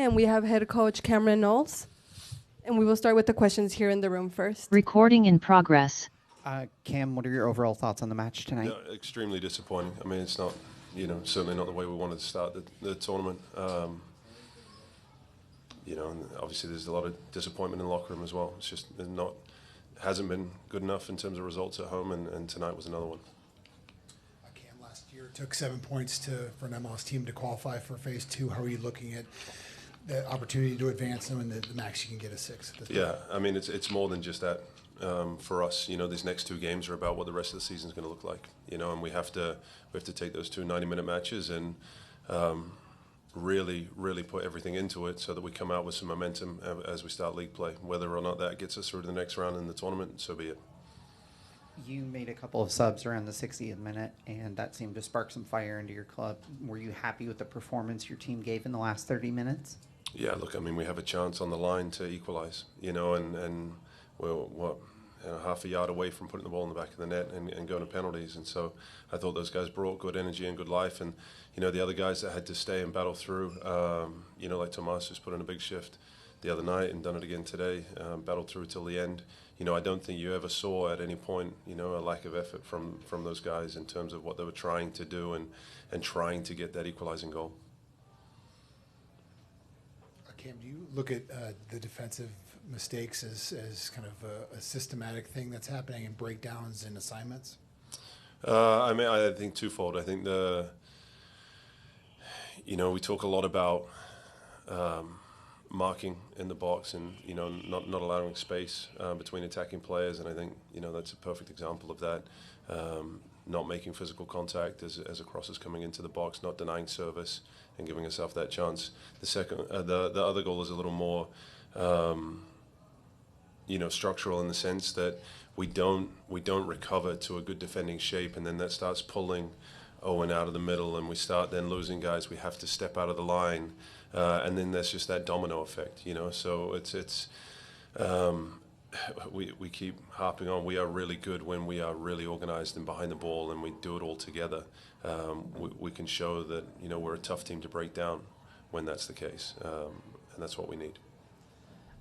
and we have head coach Cameron Knowles. And we will start with the questions here in the room first. Recording in progress. Cam, what are your overall thoughts on the match tonight? Yeah, extremely disappointing. I mean, it's not, certainly not the way we wanted to start the tournament. And obviously there's a lot of disappointment in the locker room as well. It's just hasn't been good enough in terms of results at home, and tonight was another one. Cam, last year it took 7 points for an MLS team to qualify for Phase 2. How are you looking at the opportunity to advance them, and the max you can get is 6 at this point? Yeah, I mean, it's more than just that. For us, these next 2 games are about what the rest of the season is going to look like. And we have to take those 2 90-minute matches and really put everything into it so that we come out with some momentum as we start league play. Whether or not that gets us through to the next round in the tournament, so be it. You made a couple of subs around the 60th minute, and that seemed to spark some fire into your club. Were you happy with the performance your team gave in the last 30 minutes? Yeah, look, I mean, we have a chance on the line to equalize, and we're half a yard away from putting the ball in the back of the net and going to penalties. And so I thought those guys brought good energy and good life. And, the other guys that had to stay and battle through, like Tomas, who's put in a big shift the other night and done it again today, battled through till the end. I don't think you ever saw at any point, a lack of effort from those guys in terms of what they were trying to do and trying to get that equalizing goal. Cam, do you look at the defensive mistakes as kind of a systematic thing that's happening in breakdowns and assignments? I think twofold. I think we talk a lot about marking in the box and, not allowing space between attacking players. And I think, that's a perfect example of that. Not making physical contact as a cross is coming into the box, not denying service and giving yourself that chance. The second, the other goal is a little more, structural in the sense that we don't recover to a good defending shape, and then that starts pulling Owen out of the middle, and we start then losing guys. We have to step out of the line, and then there's just that domino effect, So it's. We keep harping on. We are really good when we are really organized and behind the ball, and we do it all together. We can show that we're a tough team to break down when that's the case, and that's what we need.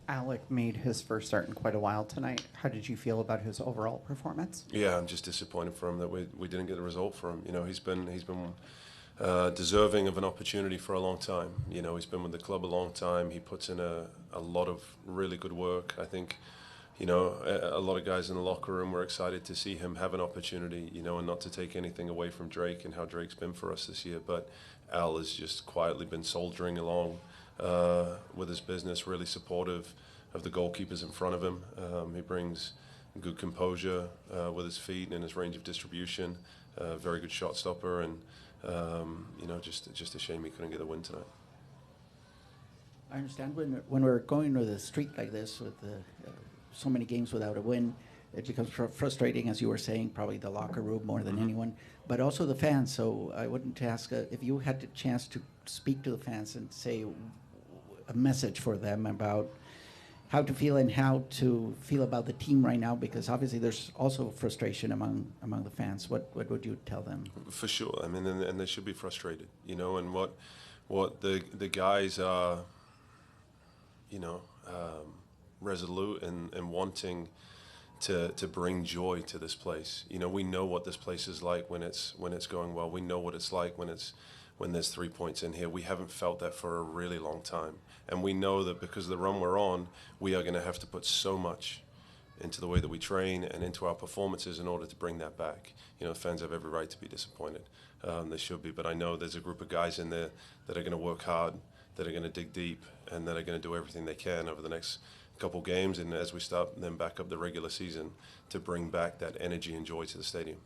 Alec made his first start in quite a while tonight. How did you feel about his overall performance? Yeah, I'm just disappointed for him that we didn't get a result for him. He's been deserving of an opportunity for a long time. He's been with the club a long time. He puts in a lot of really good work. I think. A lot of guys in the locker room were excited to see him have an opportunity, and not to take anything away from Drake and how Drake's been for us this year. But Al has just quietly been soldiering along with his business, really supportive of the goalkeepers in front of him. He brings good composure with his feet and his range of distribution, very good shot stopper, and, just a shame he couldn't get the win tonight. I understand when we're going with a streak like this with so many games without a win, it becomes frustrating, as you were saying, probably the locker room more than anyone, but also the fans. So I wanted to ask if you had the chance to speak to the fans and say a message for them about how to feel and how to feel about the team right now, because obviously there's also frustration among the fans. What would you tell them? For sure. I mean, and they should be frustrated, and what the guys are, resolute and wanting to bring joy to this place. We know what this place is like when it's going well. We know what it's like when there's 3 points in here. We haven't felt that for a really long time, and we know that because of the run we're on, we are going to have to put so much into the way that we train and into our performances in order to bring that back. Fans have every right to be disappointed. They should be, but I know there's a group of guys in there that are going to work hard, that are going to dig deep, and that are going to do everything they can over the next couple games, and as we start then back up the regular season, to bring back that energy and joy to the stadium.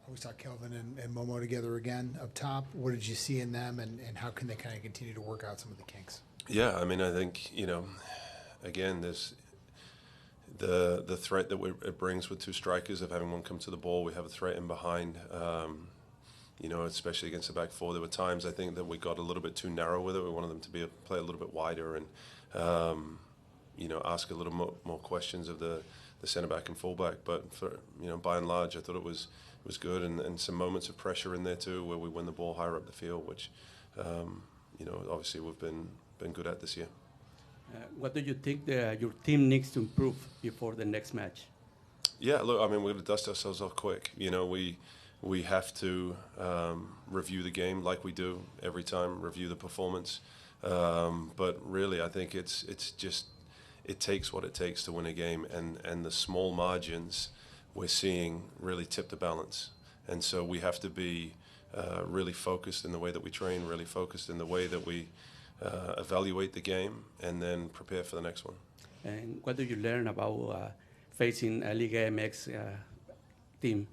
We saw Kelvin and Momo together again up top. What did you see in them, and how can they kind of continue to work out some of the kinks? Yeah, I mean, I think, again, there's the threat that it brings with 2 strikers of having one come to the ball. We have a threat in behind, especially against the back four. There were times, I think, that we got a little bit too narrow with it. We wanted them to play a little bit wider and, ask a little more questions of the centre-back and full-back. But, by and large, I thought it was good, and some moments of pressure in there too, where we win the ball higher up the field, which, obviously we've been good at this year. What do you think your team needs to improve before the next match? Yeah, look, I mean, we're going to dust ourselves off quick. We have to review the game like we do every time, review the performance. But really, I think it takes what it takes to win a game, and the small margins we're seeing really tip the balance. And so we have to be really focused in the way that we train, really focused in the way that we evaluate the game, and then prepare for the next one. And what do you learn about facing a Liga MX team?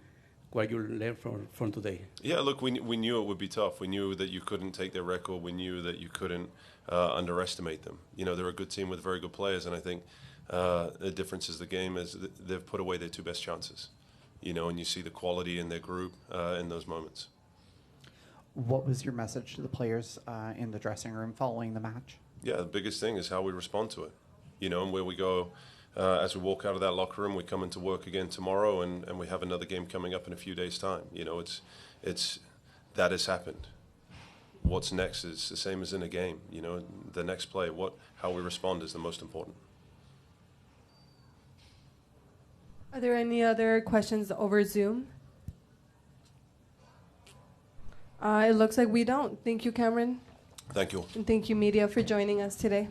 What you learn from today? Yeah, look, we knew it would be tough. We knew that you couldn't take their record. We knew that you couldn't underestimate them. They're a good team with very good players, and I think the difference is the game is they've put away their two best chances. And you see the quality in their group in those moments. What was your message to the players in the dressing room following the match? Yeah, the biggest thing is how we respond to it. And where we go. As we walk out of that locker room, we come into work again tomorrow, and we have another game coming up in a few days' time. It's that has happened. What's next is the same as in a game. The next play, how we respond is the most important. Are there any other questions over Zoom? It looks like we don't. Thank you, Cameron. Thank you. And thank you, media, for joining us today.